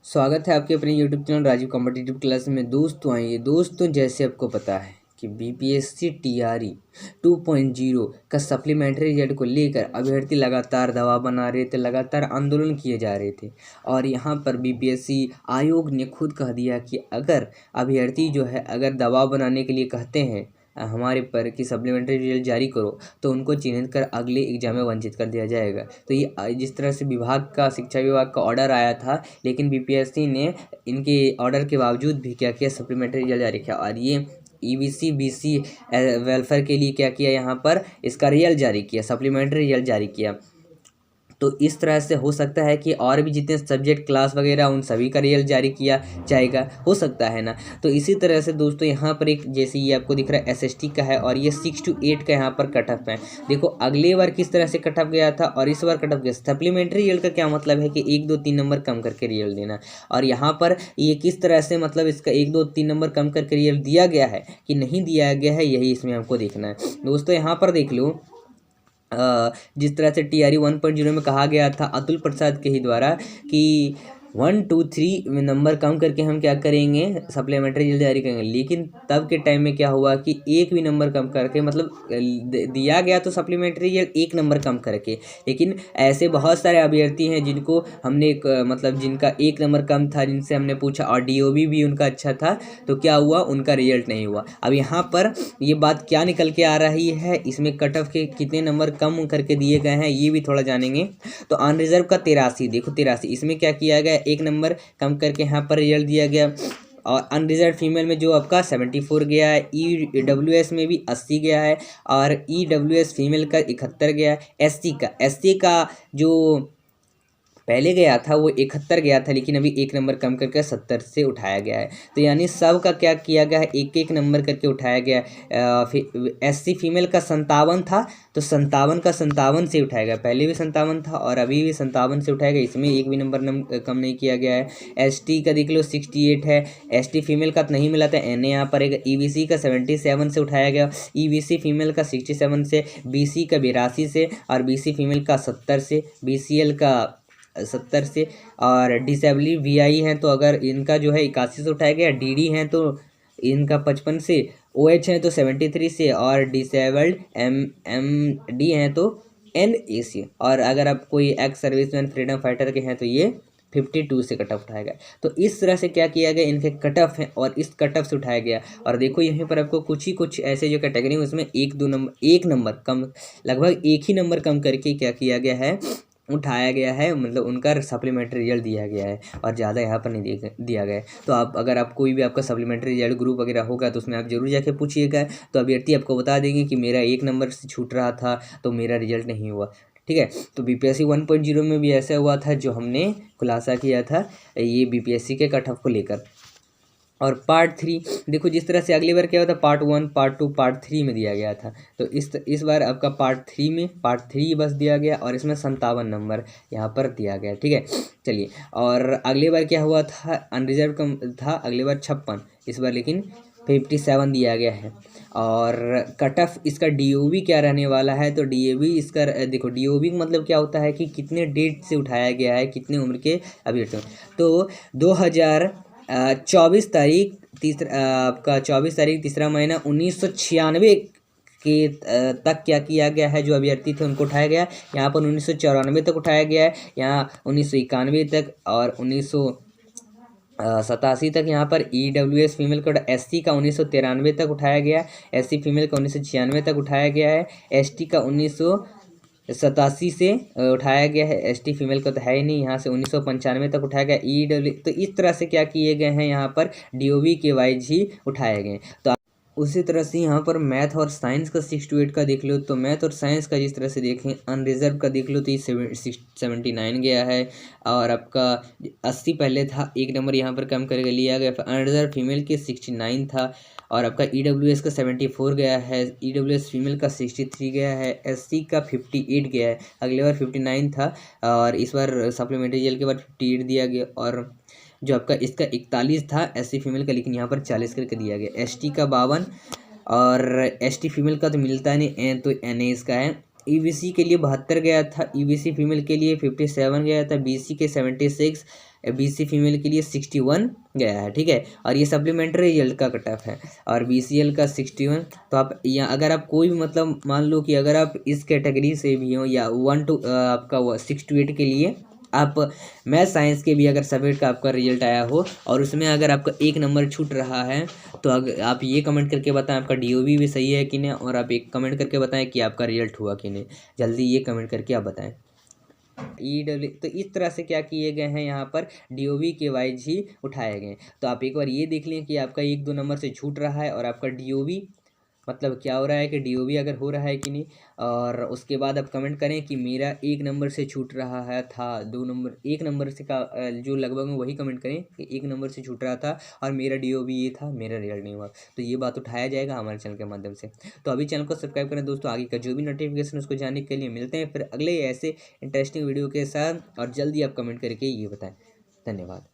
स्वागत है आपके अपने YouTube channel Rajiv competitive class में। दोस्तों आइए दोस्तों, जैसे आपको पता है कि बीपीएससी टीआरई 2.0 का सप्लीमेंट्री रिजल्ट को लेकर अभ्यर्थी लगातार दबाव बना रहे थे, लगातार आंदोलन किए जा रहे थे। और यहाँ पर बीपीएससी आयोग ने खुद कह दिया कि अगर अभ्यर्थी जो है अगर दबाव बनाने के लिए कहते हैं हमारे पर कि सप्लीमेंट्री रिजल्ट जारी करो, तो उनको चिन्हित कर अगले एग्जाम में वंचित कर दिया जाएगा। तो ये जिस तरह से शिक्षा विभाग का ऑर्डर आया था, लेकिन बीपीएससी ने इनके ऑर्डर के बावजूद भी क्या किया, सप्लीमेंट्री रिजल्ट जारी किया। और ये ईबीसी बीसी वेलफेयर के लिए क्या किया, यहाँ पर इसका रिजल्ट जारी किया, सप्लीमेंट्री रिजल्ट जारी किया। तो इस तरह से हो सकता है कि और भी जितने सब्जेक्ट क्लास वगैरह उन सभी का रिजल्ट जारी किया जाएगा, हो सकता है ना। तो इसी तरह से दोस्तों यहाँ पर एक जैसे ये आपको दिख रहा है एसएसटी का है, और ये 6 to 8 का यहाँ पर कट ऑफ है। देखो अगले बार किस तरह से कट ऑफ गया था और इस बार कट ऑफ गया। सप्लीमेंट्री रिजल्ट का क्या मतलब है कि 1 2 3 नंबर कम करके रिजल्ट देना, और यहाँ पर ये किस तरह से मतलब इसका 1 2 3 नंबर कम करके रिजल्ट दिया गया है कि नहीं दिया गया है, यही इसमें हमको देखना है। दोस्तों यहाँ पर देख लो, जिस तरह से टीआरई 1.0 में कहा गया था अतुल प्रसाद के ही द्वारा कि 1 2 3 नंबर कम करके हम क्या करेंगे, सप्लीमेंट्री रिजल्ट जारी करेंगे। लेकिन तब के टाइम में क्या हुआ कि एक भी नंबर कम करके मतलब दिया गया तो सप्लीमेंट्री रिजल्ट 1 नंबर कम करके, लेकिन ऐसे बहुत सारे अभ्यर्थी हैं जिनको हमने मतलब जिनका 1 नंबर कम था, जिनसे हमने पूछा और डीओबी भी उनका अच्छा था, तो क्या हुआ, उनका रिजल्ट नहीं हुआ। अब यहाँ पर ये बात क्या निकल के आ रही है, इसमें कट ऑफ के कितने नंबर कम करके दिए गए हैं ये भी थोड़ा जानेंगे। तो अनरिजर्व का 83, देखो 83, इसमें क्या किया गया, 1 नंबर कम करके यहाँ पर रिजल्ट दिया गया। और अनरिजर्व फीमेल में जो आपका 74 गया है, ईडब्ल्यूएस में भी 80 गया है, और ईडब्ल्यूएस फीमेल का 71 गया है। एससी का जो पहले गया था वो 71 गया था, लेकिन अभी 1 नंबर कम करके 70 से उठाया गया है। तो यानी सब का क्या किया गया है, 1 नंबर करके उठाया गया है। एससी फीमेल का 57 था, तो 57 का 57 से उठाया गया, पहले भी 57 था और अभी भी 57 से उठाया गया, इसमें एक भी नंबर कम नहीं किया गया है। एसटी का देख लो 68 है, एसटी फीमेल का नहीं मिला था, एनए यहाँ पर एक ईबीसी का 77 से उठाया गया, ईबीसी फीमेल का 67 से, बीसी का 82 से, और बीसी फीमेल का 70 से, बीसीएल का 70 से, और डिसेबली वीआई हैं तो अगर इनका जो है 81 से उठाया गया, डीडी हैं तो इनका 55 से, ओएच हैं तो 73 से, और डिसेबल्ड एमडी हैं तो एनए से, और अगर आप कोई एक्स सर्विसमैन फ्रीडम फाइटर के हैं तो ये 52 से कट ऑफ उठाया गया। तो इस तरह से क्या किया गया, इनके कट ऑफ हैं और इस कट ऑफ से उठाया गया। और देखो यहाँ पर आपको कुछ ऐसे जो कैटेगरी उसमें 1 नंबर कम, लगभग 1 ही नंबर कम करके क्या किया गया है, उठाया गया है, मतलब उनका सप्लीमेंट्री रिजल्ट दिया गया है, और ज़्यादा यहाँ पर नहीं दिया गया है। तो आप अगर आप कोई भी आपका सप्लीमेंट्री रिजल्ट ग्रुप वगैरह होगा तो उसमें आप जरूर जाके पूछिएगा, तो अभ्यर्थी आपको बता देंगे कि मेरा 1 नंबर से छूट रहा था तो मेरा रिजल्ट नहीं हुआ। ठीक है, तो बीपीएससी 1.0 में भी ऐसा हुआ था जो हमने खुलासा किया था ये बीपीएससी के कट ऑफ को लेकर। और पार्ट 3 देखो, जिस तरह से अगली बार क्या होता, पार्ट 1 पार्ट 2 पार्ट 3 में दिया गया था, तो इस बार आपका पार्ट 3 बस दिया गया, और इसमें 57 नंबर यहाँ पर दिया गया। ठीक है, चलिए। और अगली बार क्या हुआ था, अनरिजर्व कम था अगली बार 56, इस बार लेकिन 57 दिया गया है। और कट ऑफ इसका डीओबी क्या रहने वाला है, तो डीओबी इसका देखो, डीओबी मतलब क्या होता है कि कितने डेट से उठाया गया है, कितने उम्र के अभ्यर्थियों। तो 2024 तारीख आपका 24 तारीख तीसरा महीना 1996 के तक क्या किया गया है, जो अभ्यर्थी थे उनको उठाया गया। यहाँ पर 1994 तक उठाया गया है, यहाँ 1991 तक, और 1987 तक यहाँ पर ईडब्ल्यूएस फीमेल कोड। एससी का 1993 तक उठाया गया, एससी फीमेल का 1996 तक उठाया गया है, एसटी का 1987 से उठाया गया है, एसटी फीमेल को तो है ही नहीं, यहाँ से 1995 तक उठाया गया ईडब्ल्यू। तो इस तरह से क्या किए गए हैं, यहाँ पर डीओबी के वाइज ही उठाए गए। तो उसी तरह से यहाँ पर मैथ और साइंस का 6 to 8 का देख लो, तो मैथ और साइंस का जिस तरह से देखें, अनरिजर्व का देख लो तो ये 79 गया है, और आपका 80 पहले था, 1 नंबर यहाँ पर कम करके लिया गया। अनरिजर्व फीमेल के 69 था, और आपका ईडब्ल्यूएस का 74 गया है, ईडब्ल्यूएस फीमेल का 63 गया है, एससी का 58 गया है, अगले बार 59 था, और इस बार सप्लीमेंट्री रिजल्ट के बाद 58 दिया गया। और जो आपका इसका 41 था एससी फीमेल का, लेकिन यहाँ पर 40 करके दिया गया। एसटी का 52, और एसटी फीमेल का तो मिलता नहीं, तो एनए इसका है। ईबीसी के लिए 72 गया था, ईबीसी फीमेल के लिए 57 गया था, बीसी के 76, BC फीमेल के लिए 61 गया है, ठीक है। और ये सप्लीमेंट्री रिजल्ट का कट ऑफ है और BCL का 61। तो आप यहाँ अगर आप कोई भी मतलब मान लो कि अगर आप इस कैटेगरी से भी हो या 1 to आपका 6 to 8 के लिए आप मैथ साइंस के भी अगर सब्जेक्ट का आपका रिजल्ट आया हो और उसमें अगर आपका 1 नंबर छूट रहा है तो अगर आप ये कमेंट करके बताएं आपका DOB भी सही है कि नहीं, और आप एक कमेंट करके बताएं कि आपका रिजल्ट हुआ कि नहीं। जल्दी ये कमेंट करके आप बताएं। EW तो इस तरह से क्या किए गए हैं, यहाँ पर DOB के वाइज ही उठाए गए। तो आप एक बार ये देख लें कि आपका 1-2 नंबर से छूट रहा है और आपका DOB मतलब क्या हो रहा है कि DOB अगर हो रहा है कि नहीं। और उसके बाद आप कमेंट करें कि मेरा 1 नंबर से छूट रहा है था, 2 नंबर 1 नंबर से का जो लगभग में वही कमेंट करें कि 1 नंबर से छूट रहा था और मेरा DOB ये था, मेरा रिजल्ट नहीं हुआ। तो ये बात उठाया जाएगा हमारे चैनल के माध्यम से। तो अभी चैनल को सब्सक्राइब करें दोस्तों, आगे का जो भी नोटिफिकेशन उसको जानने के लिए। मिलते हैं फिर अगले ऐसे इंटरेस्टिंग वीडियो के साथ और जल्दी आप कमेंट करके ये बताएं। धन्यवाद।